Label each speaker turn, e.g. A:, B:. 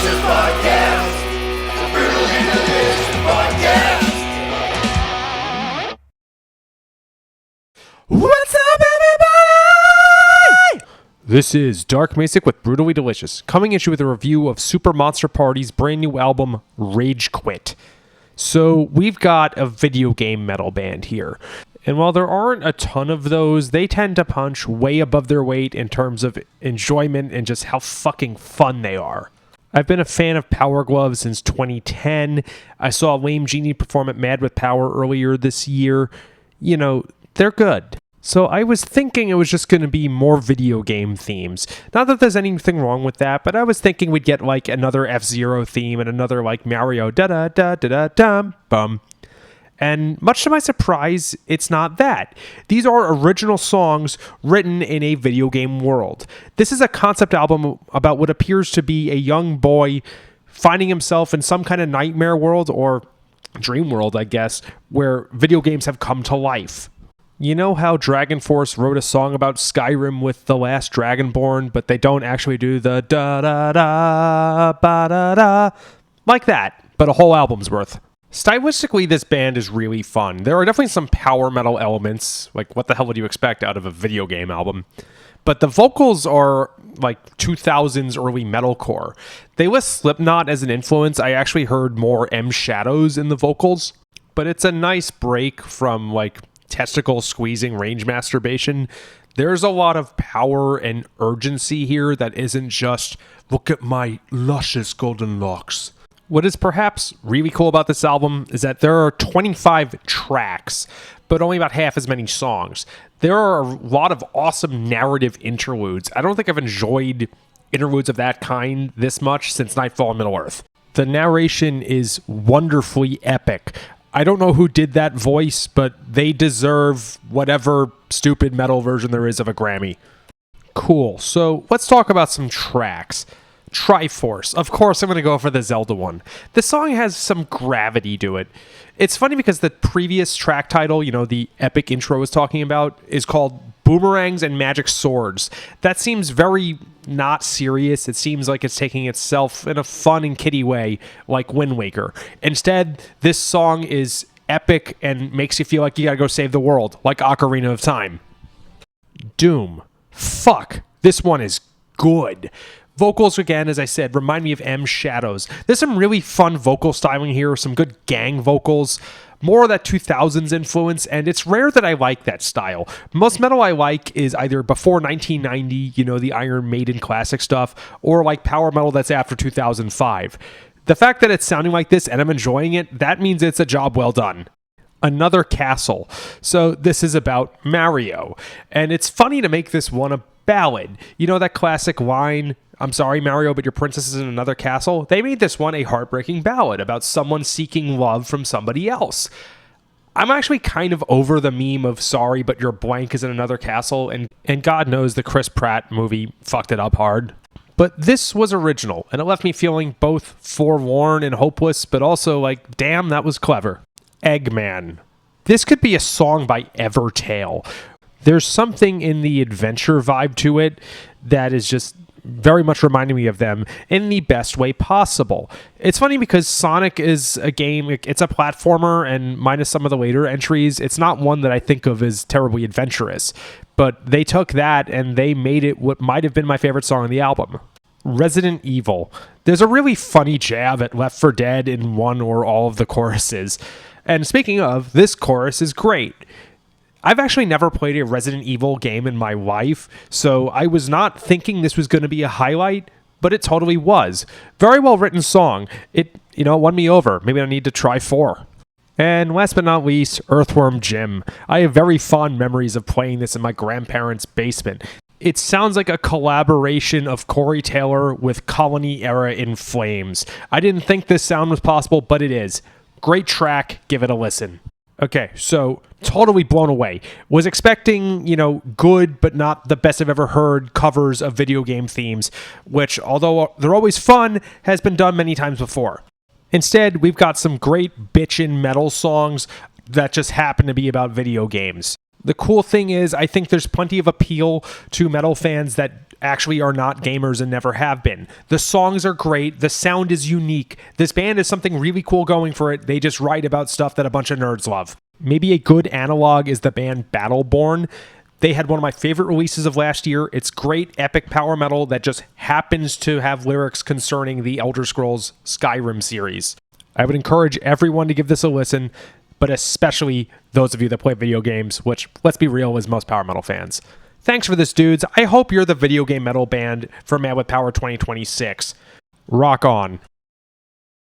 A: Delicious Podcast. The Brutally Delicious Podcast.
B: What's up, everybody? This is Dark Macek with Brutally Delicious, coming at you with a review of Super Monster Party's brand new album, Rage Quit. So, we've got a video game metal band here. And while there aren't a ton of those, they tend to punch way above their weight in terms of enjoyment and just how fucking fun they are. I've been a fan of Power Glove since 2010. I saw Lame Genie perform at Mad with Power earlier this year. You know, they're good. So I was thinking it was just going to be more video game themes. Not that there's anything wrong with that, but I was thinking we'd get like another F-Zero theme and another like Mario da-da-da-da-da-dum-bum. And much to my surprise, it's not that. These are original songs written in a video game world. This is a concept album about what appears to be a young boy finding himself in some kind of nightmare world, or dream world, I guess, where video games have come to life. You know how Dragon Force wrote a song about Skyrim with The Last Dragonborn, but they don't actually do the da-da-da, ba-da-da, like that, but a whole album's worth. Stylistically, this band is really fun. There are definitely some power metal elements, like what the hell would you expect out of a video game album? But the vocals are like 2000s early metalcore. They list Slipknot as an influence. I actually heard more M Shadows in the vocals, but it's a nice break from like testicle squeezing range masturbation. There's a lot of power and urgency here that isn't just, look at my luscious golden locks. What is perhaps really cool about this album is that there are 25 tracks, but only about half as many songs. There are a lot of awesome narrative interludes. I don't think I've enjoyed interludes of that kind this much since Nightfall in Middle-earth. The narration is wonderfully epic. I don't know who did that voice, but they deserve whatever stupid metal version there is of a Grammy. Cool, so let's talk about some tracks. TriForce. Of course, I'm going to go for the Zelda one. This song has some gravity to it. It's funny because the previous track title, you know, the epic intro I was talking about, is called Boomerangs and Magic Swords. That seems very not serious. It seems like it's taking itself in a fun and kiddie way, like Wind Waker. Instead, this song is epic and makes you feel like you gotta go save the world, like Ocarina of Time. Doom. Fuck. This one is good. Vocals, again, as I said, remind me of M Shadows. There's some really fun vocal styling here, some good gang vocals, more of that 2000s influence, and it's rare that I like that style. Most metal I like is either before 1990, you know, the Iron Maiden classic stuff, or like power metal that's after 2005. The fact that it's sounding like this and I'm enjoying it, that means it's a job well done. Another Castle. So this is about Mario, and it's funny to make this one a ballad. You know that classic line, I'm sorry, Mario, but your princess is in another castle? They made this one a heartbreaking ballad about someone seeking love from somebody else. I'm actually kind of over the meme of sorry, but your blank is in another castle, and God knows the Chris Pratt movie fucked it up hard. But this was original, and it left me feeling both forlorn and hopeless, but also like, damn, that was clever. Eggman. This could be a song by Evertale. There's something in the adventure vibe to it that is just very much reminding me of them in the best way possible. It's funny because Sonic is a game, it's a platformer, and minus some of the later entries, it's not one that I think of as terribly adventurous. But they took that and they made it what might have been my favorite song on the album. Resident Evil. There's a really funny jab at Left 4 Dead in one or all of the choruses. And speaking of, this chorus is great. I've actually never played a Resident Evil game in my life, so I was not thinking this was going to be a highlight, but it totally was. Very well written song. It, won me over. Maybe I need to try 4. And last but not least, Earthworm Jim. I have very fond memories of playing this in my grandparents' basement. It sounds like a collaboration of Corey Taylor with Colony Era In Flames. I didn't think this sound was possible, but it is. Great track. Give it a listen. Okay, so totally blown away. Was expecting, good but not the best I've ever heard covers of video game themes, which, although they're always fun, has been done many times before. Instead, we've got some great bitchin' metal songs that just happen to be about video games. The cool thing is, I think there's plenty of appeal to metal fans that actually are not gamers and never have been. The songs are great. The sound is unique. This band has something really cool going for it. They just write about stuff that a bunch of nerds love. Maybe a good analog is the band Battleborn. They had one of my favorite releases of last year. It's great epic power metal that just happens to have lyrics concerning the Elder Scrolls Skyrim series. I would encourage everyone to give this a listen, but especially those of you that play video games, which, let's be real, is most power metal fans. Thanks for this, dudes. I hope you're the video game metal band for Mad with Power 2026. Rock on.